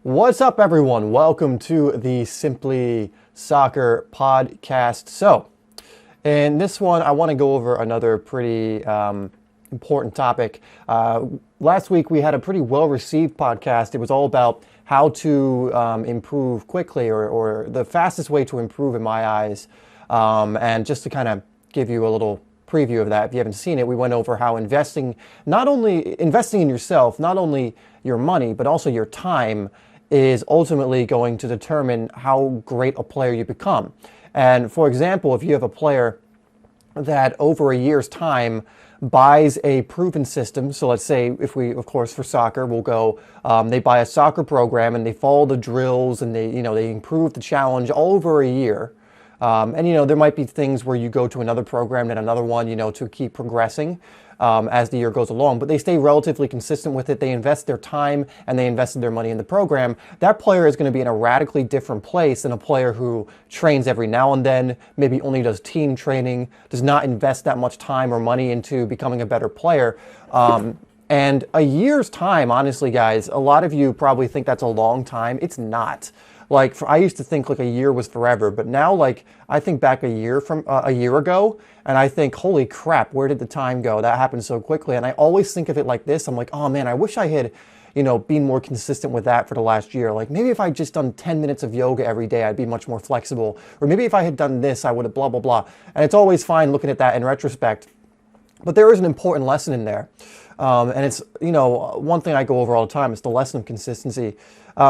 What's up, everyone? Welcome to the Simply Soccer podcast. So, in this one, I want to go over another pretty important topic. Last week, we had a pretty well-received podcast. It was all about how to improve quickly, or the fastest way to improve in my eyes. And just to kind of give you a little preview of that, if you haven't seen it, we went over how investing in yourself, not only your money, but also your time, is ultimately going to determine how great a player you become. And for example, if you have a player that over a year's time buys a proven system, so let's say if we, of course, for soccer, we'll go, they buy a soccer program and they follow the drills and they improve the challenge all over a year. And there might be things where you go to another program and another one, to keep progressing as the year goes along. But they stay relatively consistent with it. They invest their time and they invested their money in the program. That player is going to be in a radically different place than a player who trains every now and then, maybe only does team training, does not invest that much time or money into becoming a better player. And a year's time, honestly, guys, a lot of you probably think that's a long time. It's not. I used to think a year was forever, but now I think back a year ago, and I think, holy crap, where did the time go? That happened so quickly. And I always think of it like this. I'm like, oh man, I wish I had, been more consistent with that for the last year. Maybe if I just done 10 minutes of yoga every day, I'd be much more flexible. Or maybe if I had done this, I would have blah, blah, blah. And it's always fine looking at that in retrospect. But there is an important lesson in there. And it's, one thing I go over all the time is the lesson of consistency.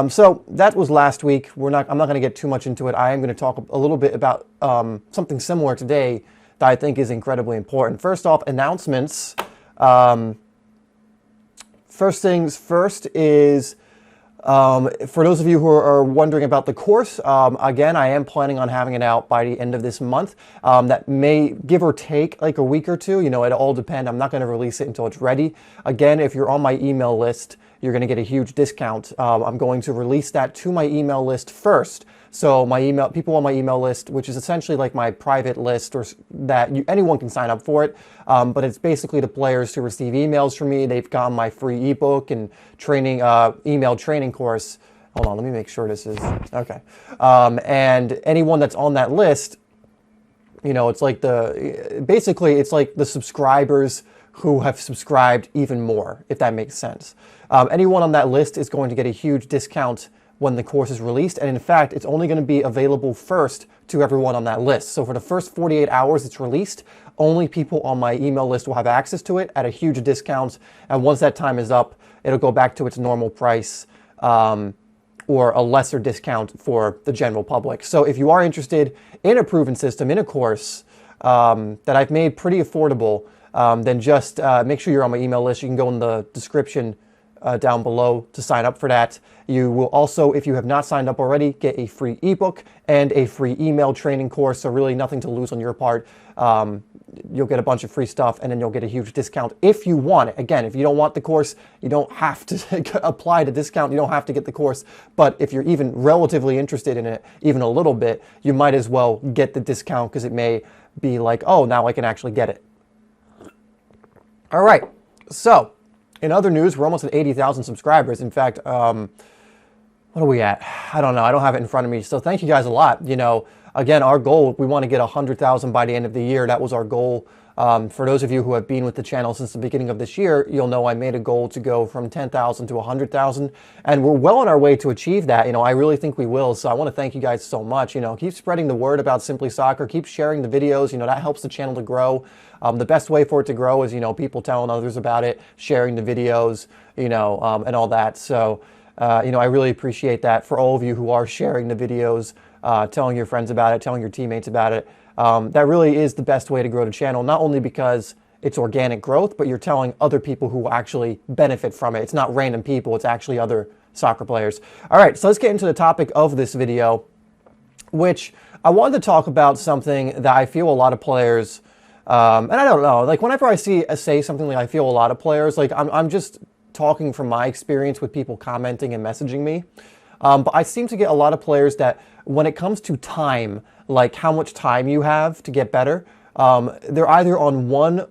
So that was last week. I'm not going to get too much into it. I am going to talk a little bit about something similar today that I think is incredibly important. First off, announcements. First things first is, for those of you who are wondering about the course, again, I am planning on having it out by the end of this month. That may give or take a week or two. It all depends. I'm not going to release it until it's ready. Again, if you're on my email list, you're going to get a huge discount. I'm going to release that to my email list first. So people on my email list, which is essentially my private list, or that anyone can sign up for it. But it's basically the players who receive emails from me. They've gotten my free ebook and training, email training course. Hold on, let me make sure this is okay. And anyone that's on that list, it's basically it's like the subscribers who have subscribed even more, if that makes sense. Anyone on that list is going to get a huge discount when the course is released. And in fact, it's only going to be available first to everyone on that list. So for the first 48 hours it's released, only people on my email list will have access to it at a huge discount. And once that time is up, it'll go back to its normal price, or a lesser discount for the general public. So if you are interested in a proven system, in a course that I've made pretty affordable, then just make sure you're on my email list. You can go in the description down below to sign up for that. You will also, if you have not signed up already, get a free ebook and a free email training course. So really nothing to lose on your part. You'll get a bunch of free stuff, and then you'll get a huge discount if you want it. Again, if you don't want the course, you don't have to apply the discount. You don't have to get the course. But if you're even relatively interested in it, even a little bit, you might as well get the discount, because it may be oh, now I can actually get it. All right. So in other news, we're almost at 80,000 subscribers. In fact, what are we at? I don't know. I don't have it in front of me. So thank you guys a lot. Again, our goal, we want to get 100,000 by the end of the year. That was our goal. For those of you who have been with the channel since the beginning of this year, you'll know I made a goal to go from 10,000 to 100,000. And we're well on our way to achieve that. I really think we will. So I want to thank you guys so much. Keep spreading the word about Simply Soccer. Keep sharing the videos. That helps the channel to grow. The best way for it to grow is, people telling others about it, sharing the videos, and all that. So, I really appreciate that for all of you who are sharing the videos, telling your friends about it, telling your teammates about it. That really is the best way to grow the channel, not only because it's organic growth, but you're telling other people who will actually benefit from it. It's not random people, it's actually other soccer players. All right, so let's get into the topic of this video, which I wanted to talk about something that I feel a lot of players, and I don't know, whenever I say something I feel a lot of players, I'm just talking from my experience with people commenting and messaging me. But I seem to get a lot of players that when it comes to time, how much time you have to get better, they're either on one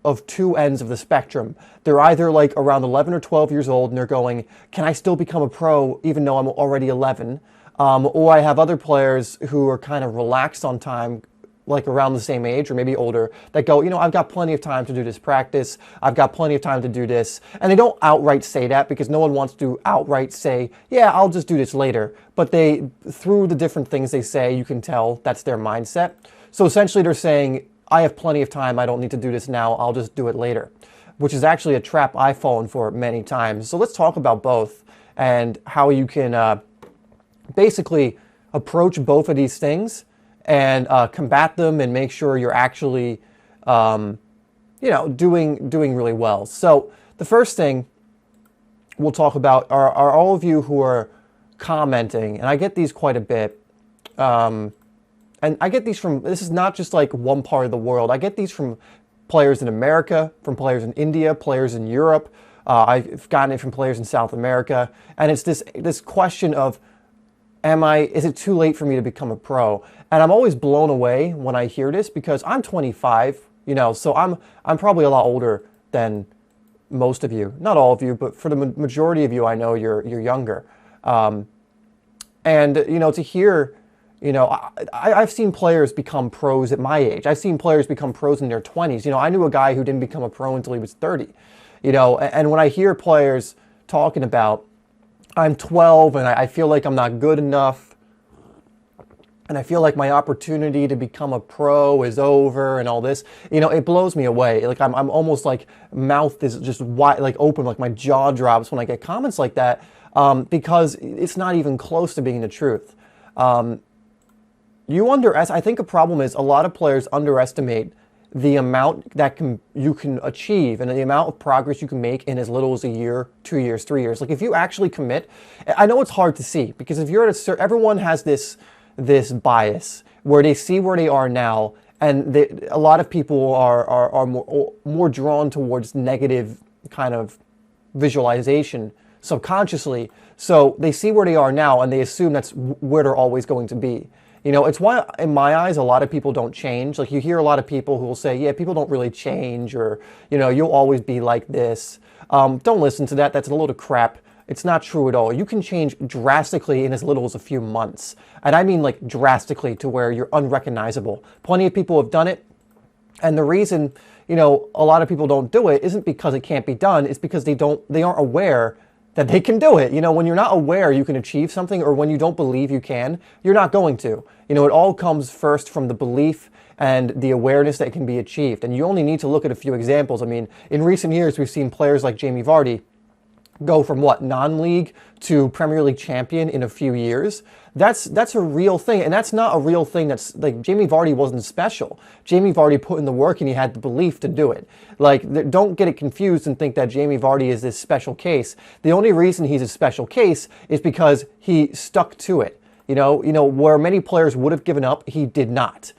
of two ends of the spectrum. They're either like around 11 or 12 years old and they're going, can I still become a pro even though I'm already 11? Or I have other players who are kind of relaxed on time, like around the same age or maybe older, that go, I've got plenty of time to do this practice. I've got plenty of time to do this. And they don't outright say that because no one wants to outright say, yeah, I'll just do this later. But through the different things they say, you can tell that's their mindset. So essentially they're saying, I have plenty of time. I don't need to do this now. I'll just do it later, which is actually a trap I've fallen for many times. So let's talk about both and how you can basically approach both of these things and combat them and make sure you're actually, doing really well. So the first thing we'll talk about are all of you who are commenting, and I get these quite a bit. And I get these from, this is not just like one part of the world. I get these from players in America, from players in India, players in Europe. I've gotten it from players in South America. And it's this question of, is it too late for me to become a pro? And I'm always blown away when I hear this because I'm 25, so I'm probably a lot older than most of you. Not all of you, but for the majority of you, I know you're younger. To hear, I've seen players become pros at my age. I've seen players become pros in their 20s. I knew a guy who didn't become a pro until he was 30. And when I hear players talking about, I'm 12 and I feel like I'm not good enough, and I feel like my opportunity to become a pro is over and all this, it blows me away. Like I'm almost like mouth is just wide, like open, like my jaw drops when I get comments like that, because it's not even close to being the truth. I think a problem is a lot of players underestimate the amount that you can achieve and the amount of progress you can make in as little as a year, 2 years, 3 years. Like if you actually commit, I know it's hard to see because if you're at everyone has this bias where they see where they are now, and a lot of people are more drawn towards negative kind of visualization subconsciously. So they see where they are now and they assume that's where they're always going to be. It's why, in my eyes, a lot of people don't change. Like you hear a lot of people who will say, yeah, people don't really change, or, you'll always be like this. Don't listen to that. That's a load of crap. It's not true at all. You can change drastically in as little as a few months. And I mean like drastically to where you're unrecognizable. Plenty of people have done it. And the reason, a lot of people don't do it isn't because it can't be done. It's because they aren't aware that they can do it. When you're not aware you can achieve something, or when you don't believe you can, you're not going to. It all comes first from the belief and the awareness that it can be achieved. And you only need to look at a few examples. I mean, in recent years, we've seen players like Jamie Vardy go from non-league to Premier League champion in a few years. That's a real thing, and that's not a real thing. That's like Jamie Vardy wasn't special. Jamie Vardy put in the work and he had the belief to do it. Like, don't get it confused and think that Jamie Vardy is this special case. The only reason he's a special case is because he stuck to it. Where many players would have given up, he did not.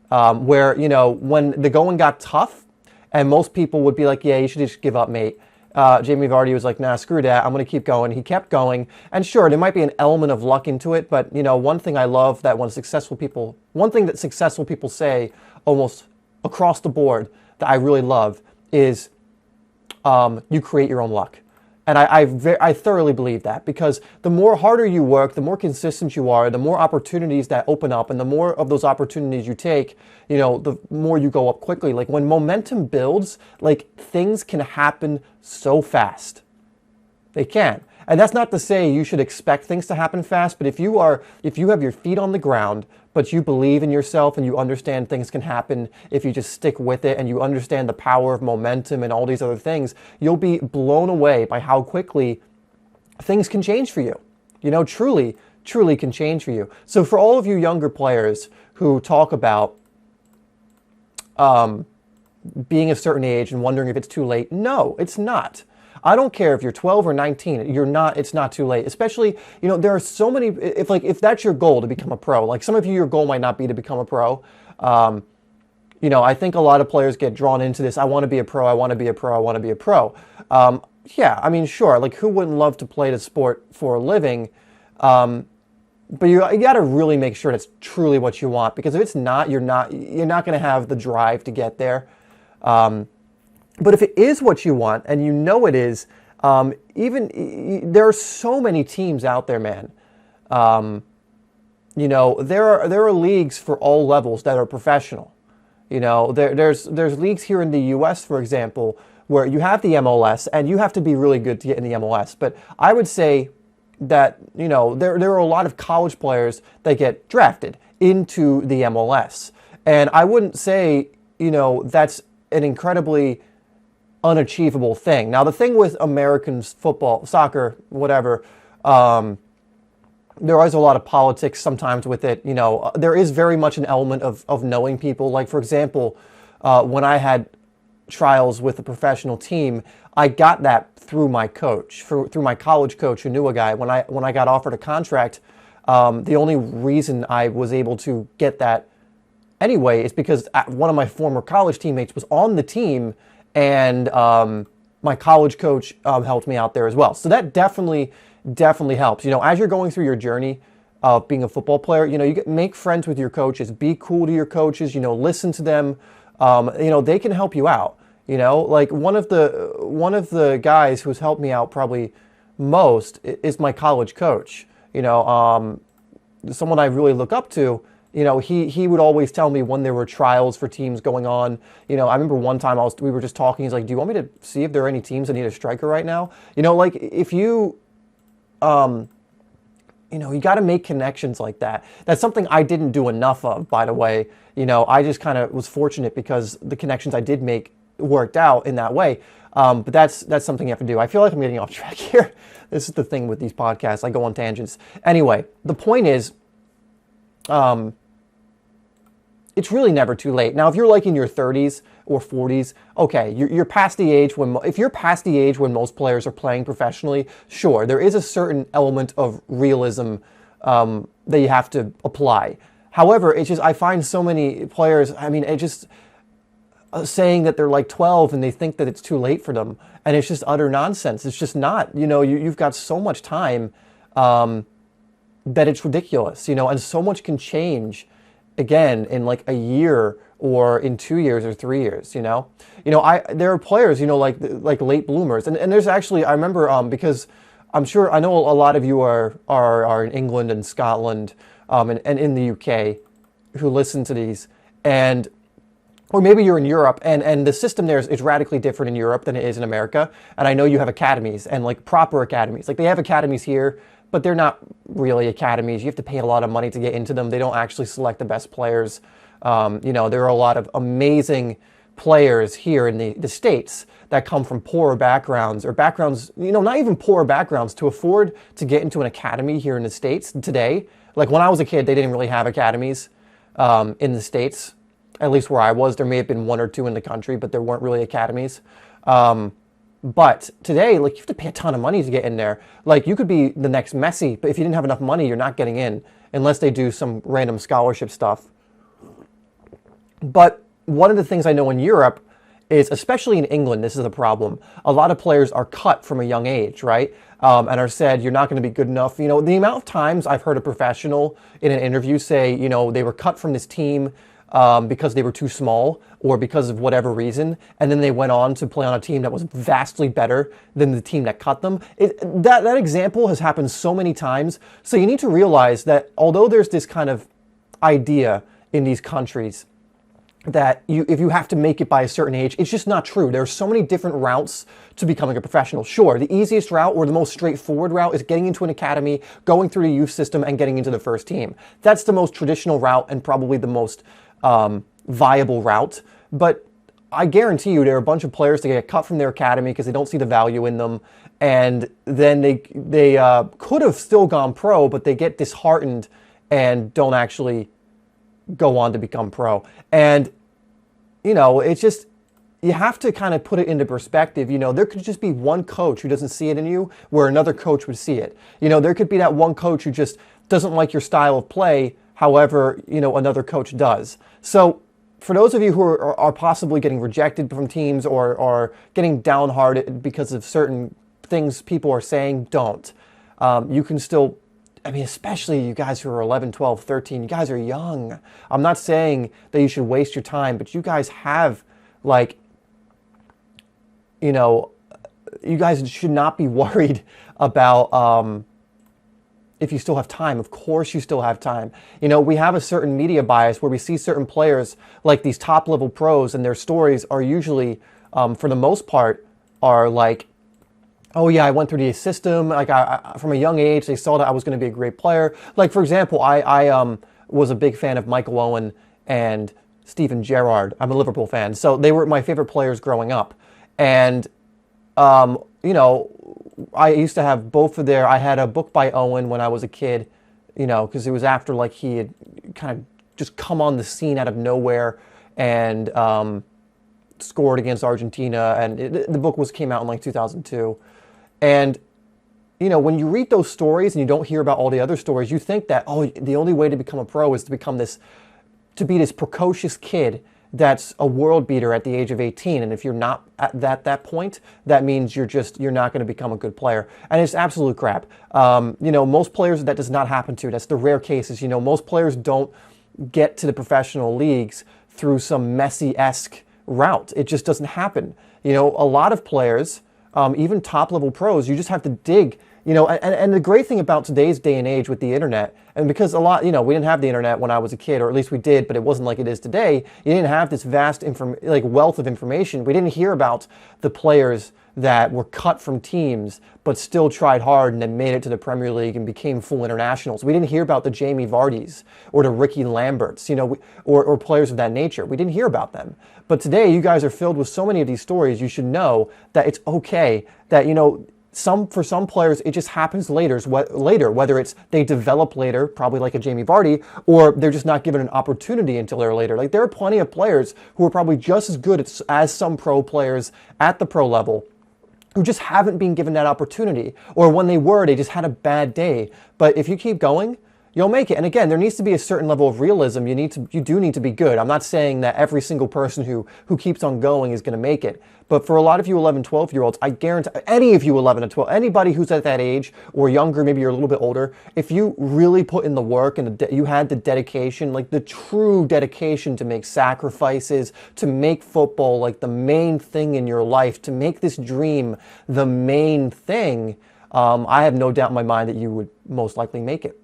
Where when the going got tough, and most people would be like, yeah, you should just give up, mate. Jamie Vardy was like, nah, screw that. I'm going to keep going. He kept going. And sure, there might be an element of luck into it. But, one thing I love that one thing that successful people say almost across the board that I really love is you create your own luck. And I thoroughly believe that, because the more harder you work, the more consistent you are, the more opportunities that open up, and the more of those opportunities you take, the more you go up quickly. Like when momentum builds, like things can happen so fast. They can. And that's not to say you should expect things to happen fast, but if you have your feet on the ground, but you believe in yourself and you understand things can happen if you just stick with it, and you understand the power of momentum and all these other things, you'll be blown away by how quickly things can change for you. Truly can change for you. So for all of you younger players who talk about being a certain age and wondering if it's too late, no, it's not. I don't care if you're 12 or 19, it's not too late. Especially, there are so many, if that's your goal to become a pro, like some of you, your goal might not be to become a pro. I think a lot of players get drawn into this. I want to be a pro. I want to be a pro. I want to be a pro. Yeah, I mean, sure. Like who wouldn't love to play the sport for a living? But you got to really make sure that's truly what you want, because if it's not, you're not going to have the drive to get there. But if it is what you want, and you know it is, there are so many teams out there, man. There are leagues for all levels that are professional. There's leagues here in the U.S., for example, where you have the MLS, and you have to be really good to get in the MLS. But I would say that there are a lot of college players that get drafted into the MLS, and I wouldn't say that's an incredibly unachievable thing. Now, the thing with American football, soccer, whatever, there is a lot of politics sometimes with it. There is very much an element of knowing people. Like, for example, when I had trials with a professional team, I got that through my coach, through my college coach who knew a guy. When I got offered a contract, the only reason I was able to get that anyway is because one of my former college teammates was on the team, and my college coach helped me out there as well. So that definitely helps. As you're going through your journey of being a football player, make friends with your coaches, be cool to your coaches, listen to them. They can help you out. Like one of the guys who's helped me out probably most is my college coach. Someone I really look up to. He would always tell me when there were trials for teams going on. I remember one time we were just talking. He's like, "Do you want me to see if there are any teams that need a striker right now?" Like if you, you got to make connections like that. That's something I didn't do enough of, by the way. I just kind of was fortunate because the connections I did make worked out in that way. But that's something you have to do. I feel like I'm getting off track here. This is the thing with these podcasts. I go on tangents. Anyway, the point is, it's really never too late. Now, if you're like in your 30s or 40s, okay, you're past the age if you're past the age when most players are playing professionally, sure, there is a certain element of realism that you have to apply. However, it's just, I find so many players, it just saying that they're like 12 and they think that it's too late for them. And it's just utter nonsense. It's just not. You've got so much time that it's ridiculous, and so much can change again in like a year or in 2 years or 3 years. There are players, like late bloomers, and there's actually, I remember because I know a lot of you are in England and Scotland and in the UK who listen to these, or maybe you're in Europe, and the system there is radically different in Europe than it is in America. And I know you have academies, and like proper academies. Like they have academies here, but they're not really academies. You have to pay a lot of money to get into them. They don't actually select the best players. There are a lot of amazing players here in the States that come from poorer backgrounds, or backgrounds, not even poorer backgrounds, to afford to get into an academy here in the States today. Like when I was a kid, they didn't really have academies in the States, at least where I was. There may have been one or two in the country, but there weren't really academies. But today, like, you have to pay a ton of money to get in there. Like, you could be the next Messi, but if you didn't have enough money, you're not getting in unless they do some random scholarship stuff. But one of the things I know in Europe is, especially in England, this is a problem. A lot of players are cut from a young age, right? And are said, you're not going to be good enough. The amount of times I've heard a professional in an interview say, they were cut from this team because they were too small or because of whatever reason, and then they went on to play on a team that was vastly better than the team that cut them. That example has happened so many times. So you need to realize that although there's this kind of idea in these countries that if you have to make it by a certain age, it's just not true. There are so many different routes to becoming a professional. Sure, the easiest route or the most straightforward route is getting into an academy, going through the youth system, and getting into the first team. That's the most traditional route and probably the most viable route. But I guarantee you there are a bunch of players that get cut from their academy because they don't see the value in them, and then they could have still gone pro, but they get disheartened and don't actually go on to become pro. And it's just, you have to kind of put it into perspective. There could just be one coach who doesn't see it in you where another coach would see it. There could be that one coach who just doesn't like your style of play, however, another coach does. So for those of you who are possibly getting rejected from teams or getting downhearted because of certain things people are saying, don't. You can still, especially you guys who are 11, 12, 13, you guys are young. I'm not saying that you should waste your time, but you guys have you know, you guys should not be worried about if you still have time. Of course you still have time. You know, we have a certain media bias where we see certain players like these top level pros, and their stories are usually, for the most part, are like, oh yeah, I went through the system. Like from a young age, they saw that I was going to be a great player. Like for example, I was a big fan of Michael Owen and Steven Gerrard. I'm a Liverpool fan, so they were my favorite players growing up. And you know, I used to have both of their. I had a book by Owen when I was a kid, you know, because it was after like he had kind of just come on the scene out of nowhere and scored against Argentina, and the book came out in like 2002. And you know, when you read those stories and you don't hear about all the other stories, you think that, oh, the only way to become a pro is to become this, to be this precocious kid that's a world beater at the age of 18. And if you're not at that point, that means you're not going to become a good player. And it's absolute crap. You know, most players that does not happen to. That's the rare cases. You know, most players don't get to the professional leagues through some Messi-esque route. It just doesn't happen. You know, a lot of players, even top level pros, you just have to dig. You know, and the great thing about today's day and age with the internet, and because a lot, you know, we didn't have the internet when I was a kid, or at least we did, but it wasn't like it is today. You didn't have this vast wealth of information. We didn't hear about the players that were cut from teams but still tried hard and then made it to the Premier League and became full internationals. We didn't hear about the Jamie Vardys or the Ricky Lamberts, you know, or players of that nature. We didn't hear about them. But today, you guys are filled with so many of these stories. You should know that it's okay that, you know, for some players, it just happens later, whether it's they develop later, probably like a Jamie Vardy, or they're just not given an opportunity until they're later. Like there are plenty of players who are probably just as good as some pro players at the pro level who just haven't been given that opportunity. Or when they were, they just had a bad day. But if you keep going, you'll make it. And again, there needs to be a certain level of realism. You do need to be good. I'm not saying that every single person who keeps on going is going to make it. But for a lot of you 11, 12-year-olds, I guarantee, any of you 11 and 12, anybody who's at that age or younger, maybe you're a little bit older, if you really put in the work and you had the dedication, like the true dedication to make sacrifices, to make football like the main thing in your life, to make this dream the main thing, I have no doubt in my mind that you would most likely make it.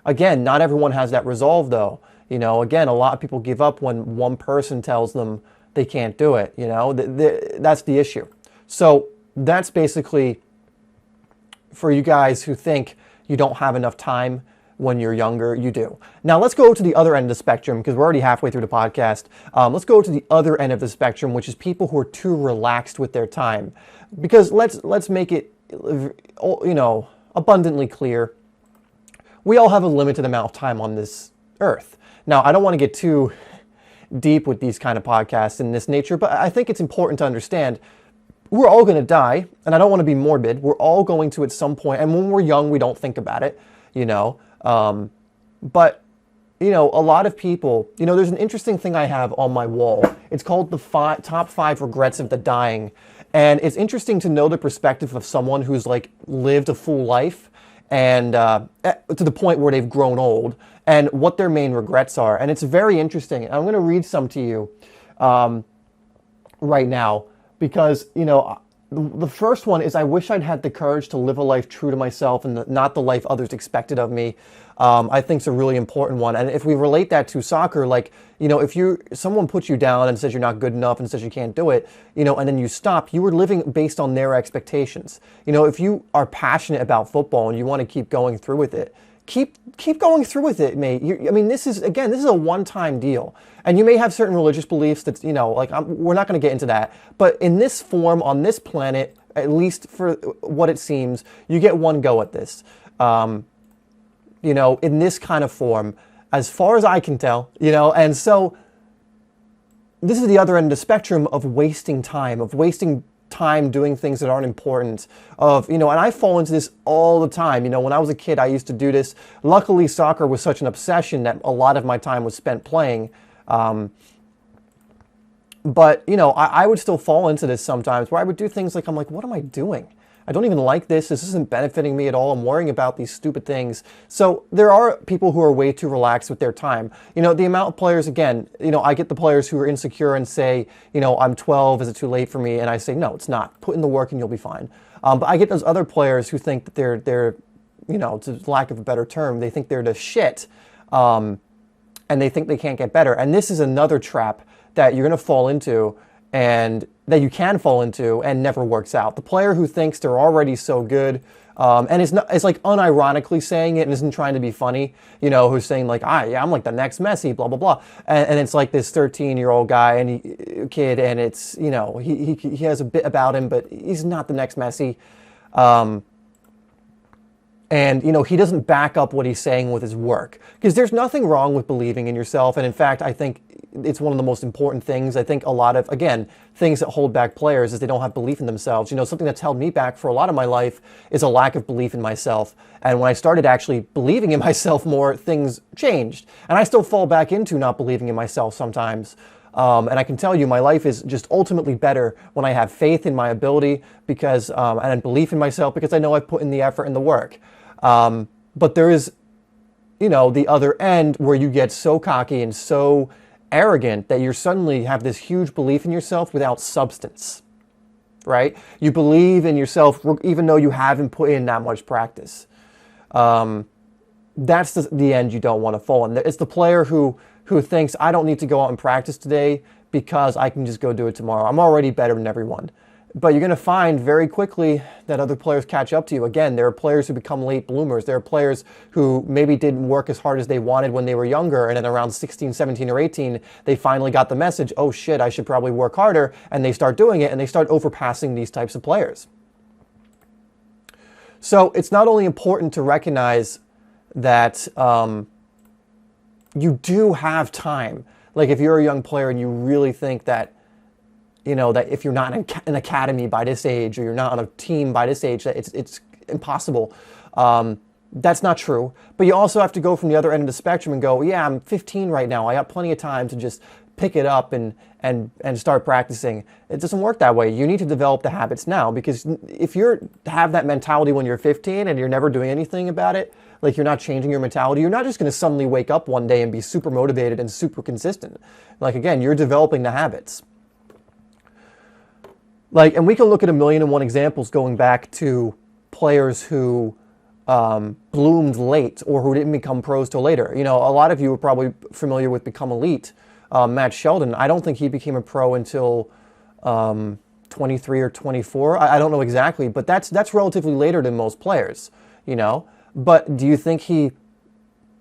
Again, not everyone has that resolve though. You know, again, a lot of people give up when one person tells them they can't do it. You know, that's the issue. So that's basically for you guys who think you don't have enough time when you're younger, you do. Now let's go to the other end of the spectrum, because we're already halfway through the podcast. Let's go to the other end of the spectrum, which is people who are too relaxed with their time. Because let's make it, you know, abundantly clear. We all have a limited amount of time on this earth. Now, I don't want to get too deep with these kind of podcasts in this nature, but I think it's important to understand we're all going to die, and I don't want to be morbid. We're all going to at some point, and when we're young, we don't think about it, you know. But, you know, a lot of people, you know, there's an interesting thing I have on my wall. It's called the top 5 regrets of the dying. And it's interesting to know the perspective of someone who's like lived a full life and to the point where they've grown old, and what their main regrets are. And it's very interesting. I'm going to read some to you right now, because, you know, the first one is, I wish I'd had the courage to live a life true to myself and not the life others expected of me. I think it's a really important one. And if we relate that to soccer, like, you know, if someone puts you down and says you're not good enough and says you can't do it, you know, and then you stop, you were living based on their expectations. You know, if you are passionate about football and you want to keep going through with it, keep going through with it, mate. I mean, this is a one-time deal. And you may have certain religious beliefs that, you know, like we're not going to get into that. But in this form, on this planet, at least for what it seems, you get one go at this. You know, in this kind of form, as far as I can tell, you know. And so this is the other end of the spectrum of wasting time doing things that aren't important, you know, and I fall into this all the time. You know, when I was a kid, I used to do this. Luckily, soccer was such an obsession that a lot of my time was spent playing. But, you know, I would still fall into this sometimes, where I would do things like, I'm like, what am I doing? I don't even like this. This isn't benefiting me at all. I'm worrying about these stupid things. So there are people who are way too relaxed with their time. The amount of players, again, I get the players who are insecure and say, I'm 12, is it too late for me? And I say, no, it's not. Put in the work and you'll be fine. But I get those other players who think that they're to lack of a better term, they think they're the shit. And they think they can't get better. And this is another trap that you're going to fall into, and that you can fall into and never works out. The player who thinks they're already so good, and is like unironically saying it and isn't trying to be funny, who's saying like, I'm like the next Messi, blah, blah, blah. And it's like this 13-year-old guy and kid, and it's, he has a bit about him, but he's not the next Messi. And, he doesn't back up what he's saying with his work. Because there's nothing wrong with believing in yourself. And in fact, I think it's one of the most important things. I think a lot of, again, things that hold back players is they don't have belief in themselves. Something that's held me back for a lot of my life is a lack of belief in myself. And when I started actually believing in myself more, things changed. And I still fall back into not believing in myself sometimes. And I can tell you my life is just ultimately better when I have faith in my ability because, and belief in myself because I know I've put in the effort and the work. But there is, the other end where you get so cocky and so arrogant that you suddenly have this huge belief in yourself without substance, right? You believe in yourself even though you haven't put in that much practice. That's the end you don't want to fall in. It's the player who thinks, I don't need to go out and practice today because I can just go do it tomorrow. I'm already better than everyone. But you're going to find very quickly that other players catch up to you. Again, there are players who become late bloomers. There are players who maybe didn't work as hard as they wanted when they were younger, and then around 16, 17, or 18, they finally got the message, oh shit, I should probably work harder, and they start doing it, and they start overpassing these types of players. So it's not only important to recognize that you do have time. Like if you're a young player and you really think that that if you're not in an academy by this age, or you're not on a team by this age, that it's impossible. That's not true. But you also have to go from the other end of the spectrum and go, yeah, I'm 15 right now. I got plenty of time to just pick it up and start practicing. It doesn't work that way. You need to develop the habits now, because if you have that mentality when you're 15 and you're never doing anything about it, like you're not changing your mentality, you're not just going to suddenly wake up one day and be super motivated and super consistent. Like again, you're developing the habits. And we can look at 1,000,001 examples going back to players who bloomed late or who didn't become pros till later. A lot of you are probably familiar with Become Elite. Matt Sheldon, I don't think he became a pro until 23 or 24. I don't know exactly, but that's relatively later than most players, But do you think he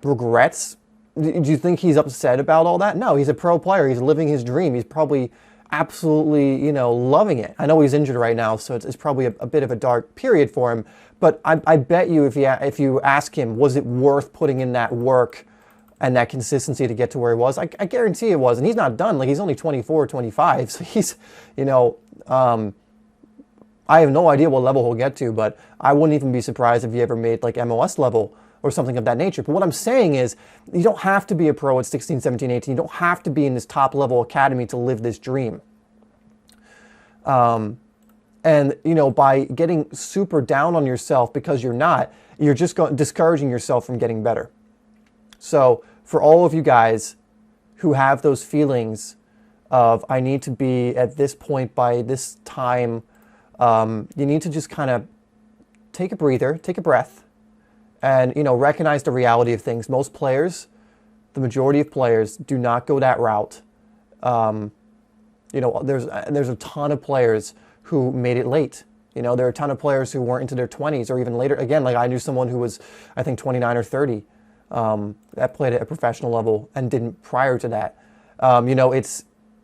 regrets? Do you think he's upset about all that? No, he's a pro player. He's living his dream. He's probably absolutely, loving it. I know he's injured right now, so it's probably a bit of a dark period for him. But I bet you if you ask him, was it worth putting in that work and that consistency to get to where he was? I guarantee it was. And he's not done. Like he's only 24 or 25. So he's, I have no idea what level he'll get to, but I wouldn't even be surprised if he ever made like MLS level or something of that nature. But what I'm saying is, you don't have to be a pro at 16, 17, 18. You don't have to be in this top level academy to live this dream. And, by getting super down on yourself because you're not, you're just discouraging yourself from getting better. So for all of you guys who have those feelings of, I need to be at this point by this time, you need to just kind of take a breather, take a breath, and, recognize the reality of things. Most players, the majority of players, do not go that route. There's a ton of players who made it late. There are a ton of players who weren't into their 20s or even later. Again, like I knew someone who was, I think, 29 or 30 that played at a professional level and didn't prior to that.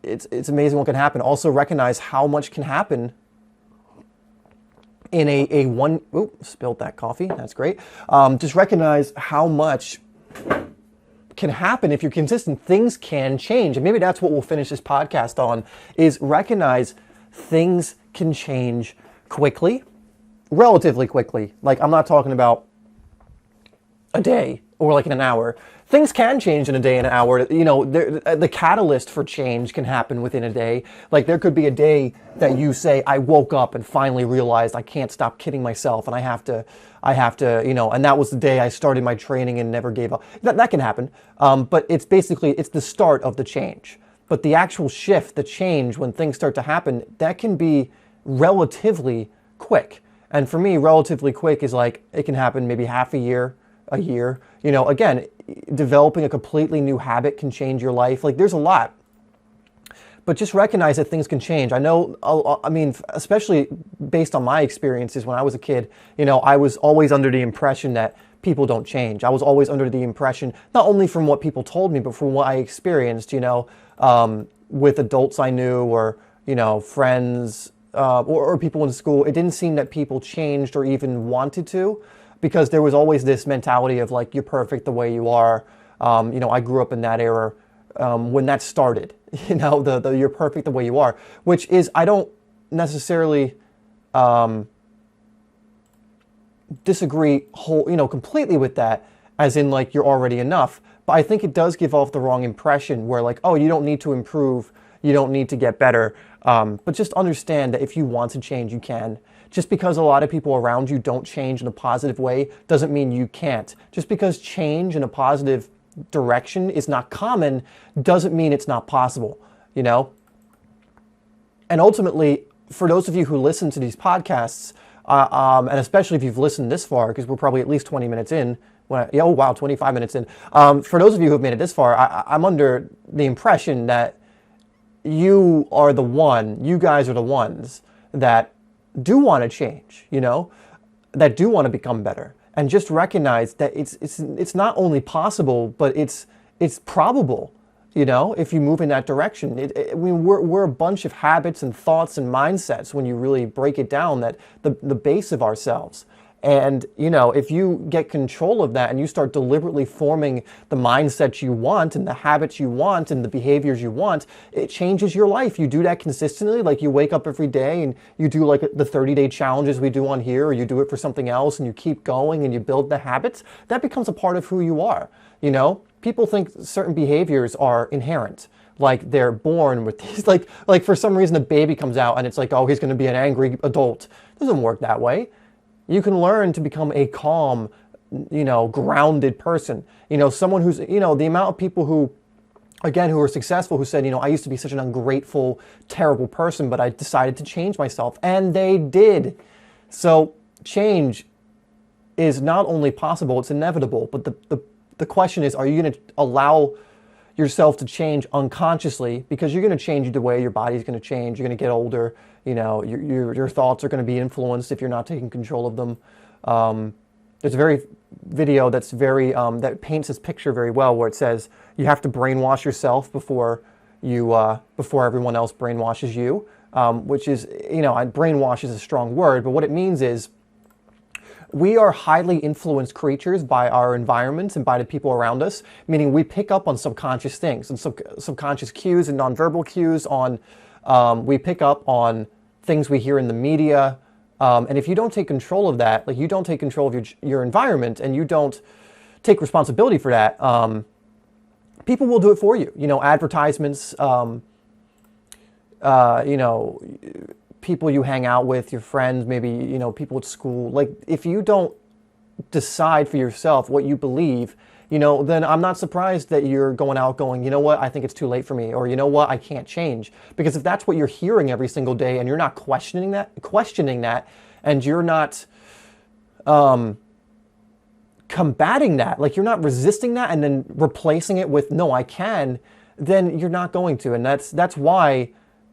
It's amazing what can happen. Also recognize how much can happen in a one, spilled that coffee, that's great. Just recognize how much can happen if you're consistent. Things can change. And maybe that's what we'll finish this podcast on, is recognize things can change quickly, relatively quickly. Like I'm not talking about a day. or like in an hour. Things can change in a day and an hour. You know, the catalyst for change can happen within a day. Like there could be a day that you say, I woke up and finally realized I can't stop kidding myself and I have to, you know, and that was the day I started my training and never gave up. That can happen. But it's basically, it's the start of the change. But the actual shift, the change, when things start to happen, that can be relatively quick. And for me, relatively quick is like, it can happen maybe half a year. You know, again, developing a completely new habit can change your life. Like there's a lot, but just recognize that things can change. I know, I mean, especially based on my experiences when I was a kid, you know, I was always under the impression that people don't change. I was always under the impression, not only from what people told me, but from what I experienced, you know, with adults I knew or, you know, friends, or people in school. It didn't seem that people changed or even wanted to, because there was always this mentality of like, you're perfect the way you are. You know, I grew up in that era when that started, you know, the you're perfect the way you are, which is, I don't necessarily disagree completely with that, as in like, you're already enough. But I think it does give off the wrong impression where like, oh, you don't need to improve, you don't need to get better. But just understand that if you want to change, you can. Just because a lot of people around you don't change in a positive way doesn't mean you can't. Just because change in a positive direction is not common doesn't mean it's not possible, you know? And ultimately, for those of you who listen to these podcasts, and especially if you've listened this far, because we're probably at least 20 minutes in, 25 minutes in. For those of you who have made it this far, I'm under the impression that you guys are the ones that do want to change, you know, that do want to become better, and just recognize that it's not only possible, but it's probable, you know, if you move in that direction. I mean, we're a bunch of habits and thoughts and mindsets when you really break it down, that the base of ourselves. And, you know, if you get control of that and you start deliberately forming the mindset you want and the habits you want and the behaviors you want, it changes your life. You do that consistently, like you wake up every day and you do like the 30-day challenges we do on here, or you do it for something else and you keep going and you build the habits, that becomes a part of who you are, you know? People think certain behaviors are inherent. Like they're born with these, like for some reason a baby comes out and it's like, oh, he's going to be an angry adult. It doesn't work that way. You can learn to become a calm, you know, grounded person. You know, someone who's, you know, the amount of people who, again, who are successful, who said, you know, I used to be such an ungrateful, terrible person, but I decided to change myself. And they did. So change is not only possible, it's inevitable. But the question is, are you going to allow yourself to change unconsciously? Because you're going to change the way your body's going to change. You're going to get older. You know, your thoughts are going to be influenced if you're not taking control of them. There's a very video that's very that paints this picture very well, where it says you have to brainwash yourself before everyone else brainwashes you. Which is, you know, brainwash is a strong word, but what it means is we are highly influenced creatures by our environments and by the people around us, meaning we pick up on subconscious things and subconscious cues and nonverbal cues we pick up on things we hear in the media. And if you don't take control of that, like you don't take control of your environment and you don't take responsibility for that, people will do it for you. You know, advertisements, you know, people you hang out with, your friends, maybe, you know, people at school. Like if you don't decide for yourself what you believe, you know, then I'm not surprised that you're going out going, you know what, I think it's too late for me, or you know what, I can't change. Because if that's what you're hearing every single day and you're not questioning that, and you're not combating that, like you're not resisting that and then replacing it with, no, I can, then you're not going to. And that's why,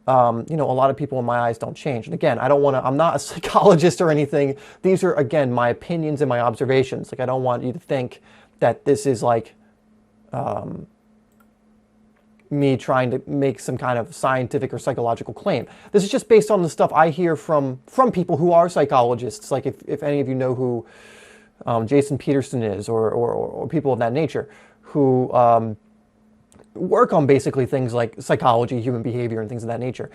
you know, a lot of people in my eyes don't change. And again, I'm not a psychologist or anything. These are, again, my opinions and my observations. Like, I don't want you to think that this is like me trying to make some kind of scientific or psychological claim. This is just based on the stuff I hear from people who are psychologists. Like if any of you know who Jason Peterson is, or people of that nature who work on basically things like psychology, human behavior, and things of that nature.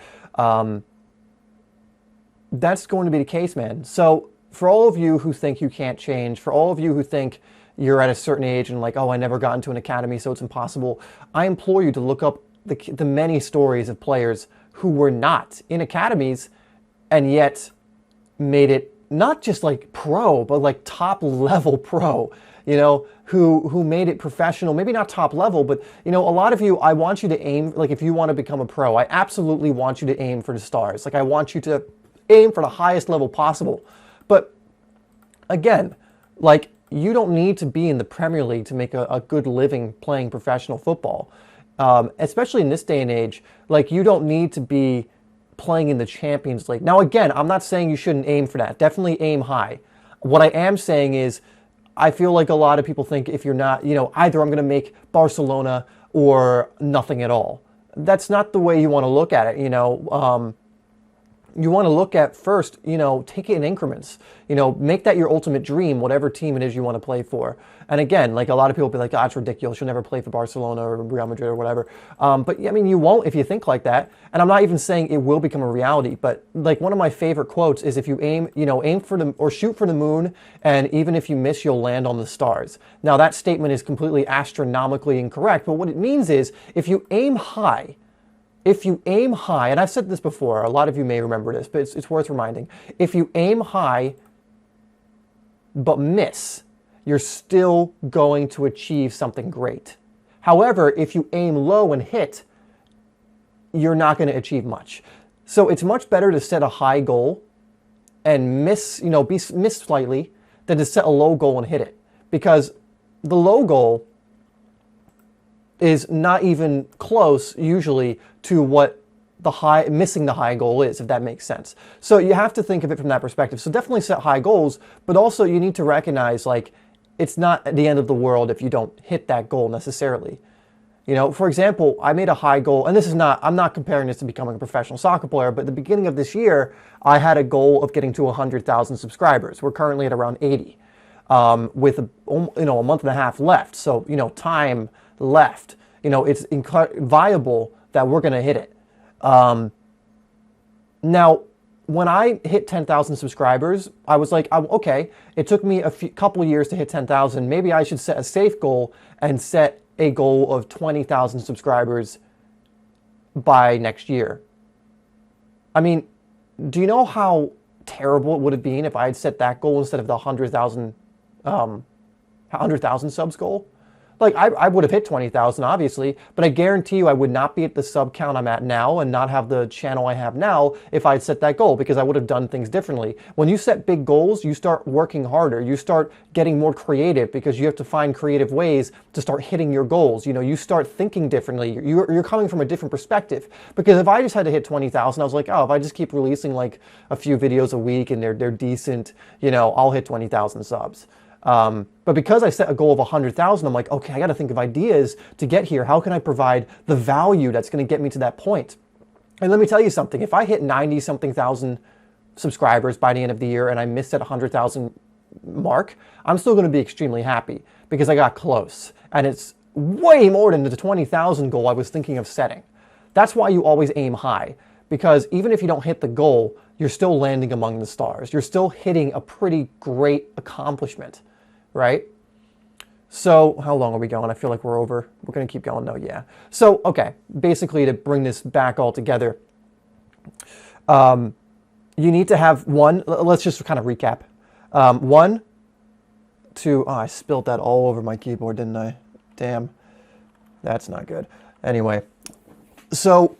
That's going to be the case, man. So for all of you who think you can't change, for all of you who think you're at a certain age and like, oh, I never got into an academy, so it's impossible. I implore you to look up the many stories of players who were not in academies and yet made it not just like pro, but like top level pro, you know, who made it professional, maybe not top level, but you know, a lot of you, I want you to aim, like if you want to become a pro, I absolutely want you to aim for the stars. Like I want you to aim for the highest level possible. But again, like you don't need to be in the Premier League to make a good living playing professional football. Especially in this day and age, like you don't need to be playing in the Champions League. Now, again, I'm not saying you shouldn't aim for that. Definitely aim high. What I am saying is I feel like a lot of people think if you're not, you know, either I'm going to make Barcelona or nothing at all. That's not the way you want to look at it, you know. You want to look at first, you know, take it in increments. You know, make that your ultimate dream, whatever team it is you want to play for. And again, like a lot of people be like, oh, it's ridiculous. You'll never play for Barcelona or Real Madrid or whatever. But I mean, you won't if you think like that. And I'm not even saying it will become a reality. But like one of my favorite quotes is if you aim, you know, aim for the, or shoot for the moon. And even if you miss, you'll land on the stars. Now that statement is completely astronomically incorrect. But what it means is if you aim high, and I've said this before, a lot of you may remember this, but it's worth reminding. If you aim high but miss, you're still going to achieve something great. However, if you aim low and hit, you're not going to achieve much. So it's much better to set a high goal and miss slightly than to set a low goal and hit it. Because the low goal is not even close usually to what missing the high goal is, if that makes sense. So you have to think of it from that perspective. So definitely set high goals, but also you need to recognize like it's not the end of the world if you don't hit that goal necessarily. You know, for example, I made a high goal, and I'm not comparing this to becoming a professional soccer player, but at the beginning of this year, I had a goal of getting to 100,000 subscribers. We're currently at around 80, with a month and a half left. So, you know, time left. You know, it's viable that we're going to hit it. Now, when I hit 10,000 subscribers, I was like, okay, it took me couple years to hit 10,000. Maybe I should set a safe goal and set a goal of 20,000 subscribers by next year. I mean, do you know how terrible it would have been if I had set that goal instead of the 100,000 subs goal? Like, I would have hit 20,000, obviously, but I guarantee you I would not be at the sub count I'm at now and not have the channel I have now if I had set that goal, because I would have done things differently. When you set big goals, you start working harder. You start getting more creative because you have to find creative ways to start hitting your goals. You know, you start thinking differently. You're coming from a different perspective. Because if I just had to hit 20,000, I was like, oh, if I just keep releasing like a few videos a week and they're decent, you know, I'll hit 20,000 subs. But because I set a goal of 100,000, I'm like, okay, I got to think of ideas to get here. How can I provide the value that's going to get me to that point? And let me tell you something. If I hit 90-something thousand subscribers by the end of the year and I missed that 100,000 mark, I'm still going to be extremely happy because I got close. And it's way more than the 20,000 goal I was thinking of setting. That's why you always aim high, because even if you don't hit the goal, you're still landing among the stars. You're still hitting a pretty great accomplishment. Right? So how long are we going? I feel like we're over. We're going to keep going though. Yeah. So, okay. Basically, to bring this back all together, you need to have let's just kind of recap. I spilled that all over my keyboard, didn't I? Damn. That's not good. Anyway. So,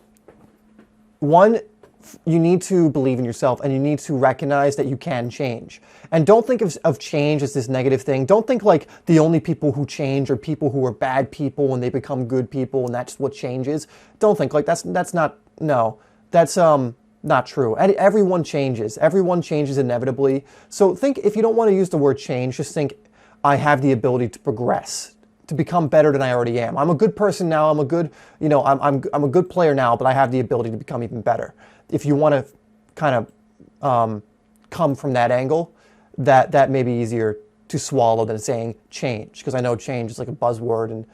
you need to believe in yourself and you need to recognize that you can change. And don't think of change as this negative thing. Don't think like the only people who change are people who are bad people and they become good people and that's what changes. Don't think like that's not true. And everyone changes. Everyone changes inevitably. So think, if you don't want to use the word change, just think, I have the ability to progress, to become better than I already am. I'm a good person now. I'm a good, I'm a good player now, but I have the ability to become even better. If you want to kind of come from that angle, that may be easier to swallow than saying change, because I know change is like a buzzword and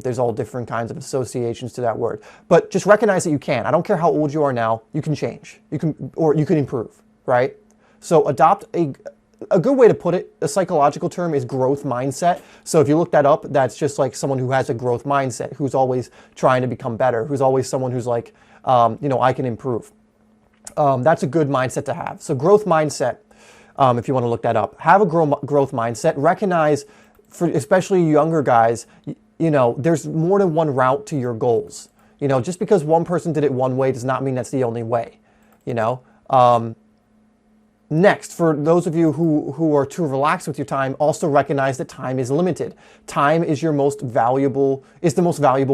there's all different kinds of associations to that word. But just recognize that you can. I don't care how old you are now, you can change. You can improve, right? So adopt a good way to put it, a psychological term is growth mindset. So if you look that up, that's just like someone who has a growth mindset, who's always trying to become better, who's always someone who's like, I can improve. That's a good mindset to have. So growth mindset, if you want to look that up, have a growth mindset. Recognize, for especially younger guys, there's more than one route to your goals. Just because one person did it one way does not mean that's the only way. Next, for those of you who are too relaxed with your time, also recognize that time is limited. Time is the most valuable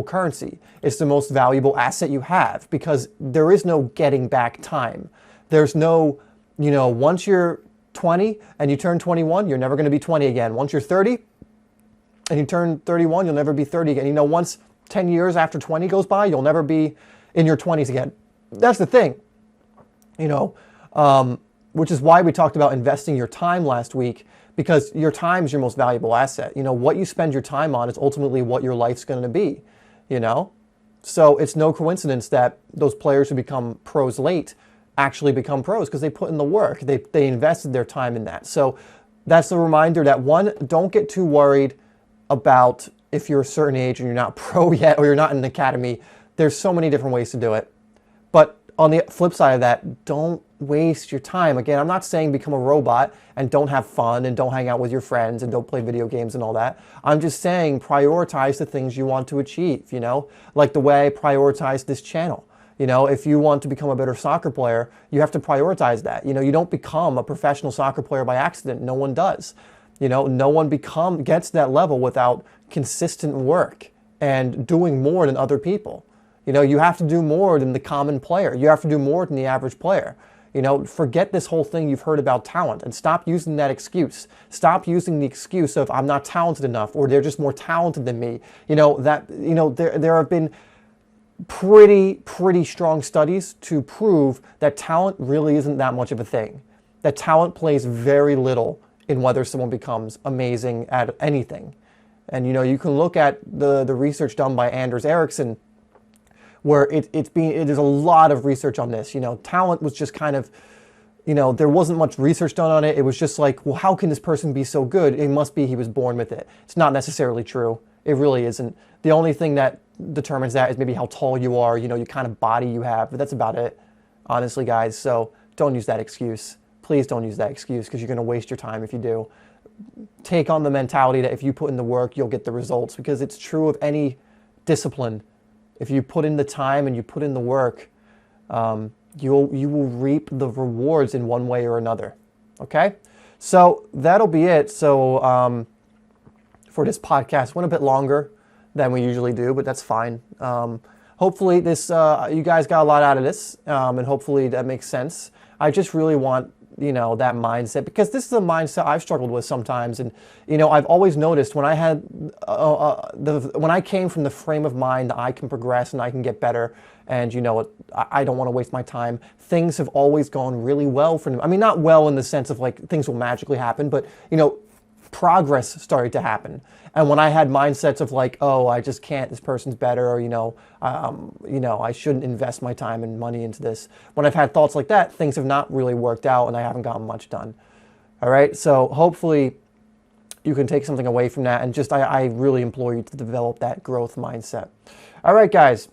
currency. It's the most valuable asset you have, because there is no getting back time. There's no, once you're 20 and you turn 21, you're never going to be 20 again. Once you're 30 and you turn 31, you'll never be 30 again. Once 10 years after 20 goes by, you'll never be in your 20s again. That's the thing, which is why we talked about investing your time last week, because your time is your most valuable asset. What you spend your time on is ultimately what your life's going to be, So it's no coincidence that those players who become pros late actually become pros, because they put in the work. They invested their time in that. So that's the reminder that, one, don't get too worried about if you're a certain age and you're not pro yet, or you're not in an academy. There's so many different ways to do it. But on the flip side of that, don't waste your time. Again, I'm not saying become a robot and don't have fun and don't hang out with your friends and don't play video games and all that. I'm just saying prioritize the things you want to achieve, like the way I prioritize this channel. If you want to become a better soccer player, you have to prioritize that. You don't become a professional soccer player by accident. No one does. No one gets to that level without consistent work and doing more than other people. You have to do more than the common player. You have to do more than the average player. Forget this whole thing you've heard about talent and stop using that excuse. Stop using the excuse of I'm not talented enough, or they're just more talented than me. There have been pretty strong studies to prove that talent really isn't that much of a thing. That talent plays very little in whether someone becomes amazing at anything. And you can look at the research done by Anders Ericsson, where there's a lot of research on this. Talent was just kind of, there wasn't much research done on it. It was just like, well, how can this person be so good? It must be he was born with it. It's not necessarily true. It really isn't. The only thing that determines that is maybe how tall you are, your kind of body you have, but that's about it, honestly, guys. So don't use that excuse. Please don't use that excuse, because you're going to waste your time if you do. Take on the mentality that if you put in the work, you'll get the results, because it's true of any discipline. If you put in the time and you put in the work, you will reap the rewards in one way or another. Okay? So that'll be it. So for this podcast, went a bit longer than we usually do, but that's fine. Hopefully you guys got a lot out of this, and hopefully that makes sense. I just really want that mindset, because this is a mindset I've struggled with sometimes. And, I've always noticed when I had, when I came from the frame of mind that I can progress and I can get better, and, I don't want to waste my time, things have always gone really well for me. I mean, not well in the sense of like things will magically happen, but, progress started to happen. And when I had mindsets of like, oh, I just can't, this person's better, or, I shouldn't invest my time and money into this. When I've had thoughts like that, things have not really worked out and I haven't gotten much done. All right. So hopefully you can take something away from that. And just, I really implore you to develop that growth mindset. All right, guys,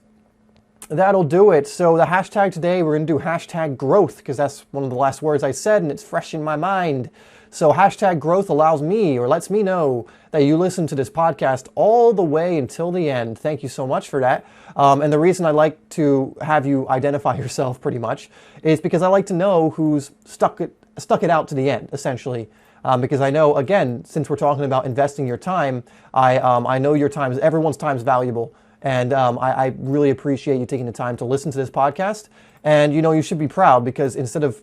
that'll do it. So the hashtag today, we're going to do hashtag growth, because that's one of the last words I said and it's fresh in my mind. So hashtag growth allows me, or lets me know, that you listen to this podcast all the way until the end. Thank you so much for that. And the reason I like to have you identify yourself pretty much is because I like to know who's stuck it out to the end, essentially. Because I know, again, since we're talking about investing your time, I know everyone's time is valuable. And I really appreciate you taking the time to listen to this podcast. And, you should be proud, because instead of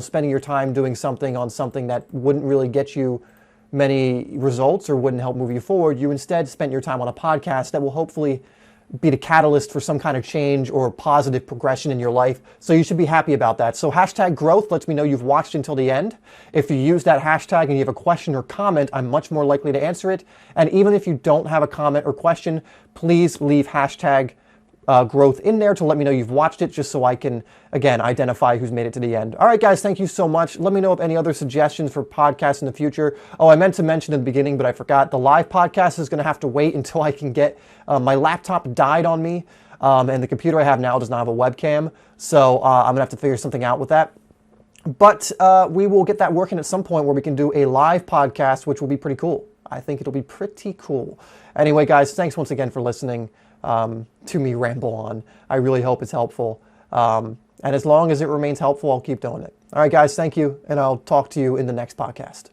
spending your time doing something on something that wouldn't really get you many results or wouldn't help move you forward, you instead spent your time on a podcast that will hopefully be the catalyst for some kind of change or positive progression in your life. So you should be happy about that. So hashtag growth lets me know you've watched until the end. If you use that hashtag and you have a question or comment, I'm much more likely to answer it. And even if you don't have a comment or question, please leave hashtag growth in there to let me know you've watched it, just so I can, again, identify who's made it to the end. All right, guys, thank you so much. Let me know of any other suggestions for podcasts in the future. Oh, I meant to mention in the beginning, but I forgot. The live podcast is going to have to wait until I can get, my laptop died on me, and the computer I have now does not have a webcam, so I'm going to have to figure something out with that. But we will get that working at some point where we can do a live podcast, which will be pretty cool. I think it'll be pretty cool. Anyway, guys, thanks once again for listening to me ramble on. I really hope it's helpful. And as long as it remains helpful, I'll keep doing it. All right, guys, thank you, and I'll talk to you in the next podcast.